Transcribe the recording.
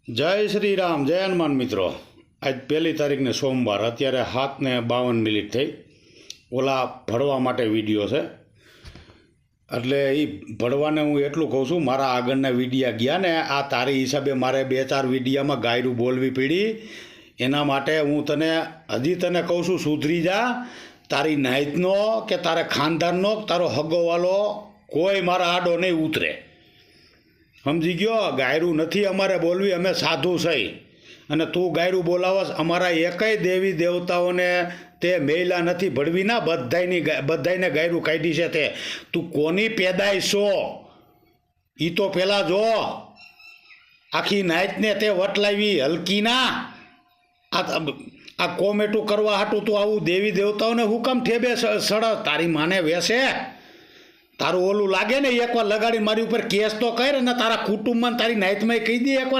જય શ્રી રામ, જય હનુમાન મિત્રો। આજ 1 તારીખ ને સોમવાર, અત્યારે 7:52 થઈ। ઓલા ભણવા માટે વિડીયો છે, એટલે એ ભણવાને હું એટલું કહું છું, મારા આગળના વિડીયા ગયા ને આ તારી હિસાબે મારે 2-4 વિડીયામાં ગાયરું બોલવી પડી। એના માટે હું તને હજી તને કહું છું, સુધરી જા। તારી નાયતનો કે તારે ખાનદાનનો તારો હગોવાલો કોઈ મારા આડો નહીં ઉતરે, સમજી ગયો? ગાયરું નથી અમારે બોલવી, અમે સાધુ થઈ અને તું ગાયરું બોલાવસ। અમારા એકેય દેવી દેવતાઓને તે મેલા નથી ભળવી ના, બધાને ગાયરું કાઢી છે। તે તું કોની પેદાઈશ છો એ તો પહેલાં જો। આખી નાયતને તે વટલાવી હલકી ના, આ કોમેટું કરવા હાટું તું આવું દેવી દેવતાઓને હું કામ ઠેબે સડ? તારી માને વેસે તારું ઓલું લાગે ને એકવાર લગાડી મારી ઉપર કેસ તો કર, અને તારા કુટુંબમાં તારી નાયતમાં કહી દે એકવાર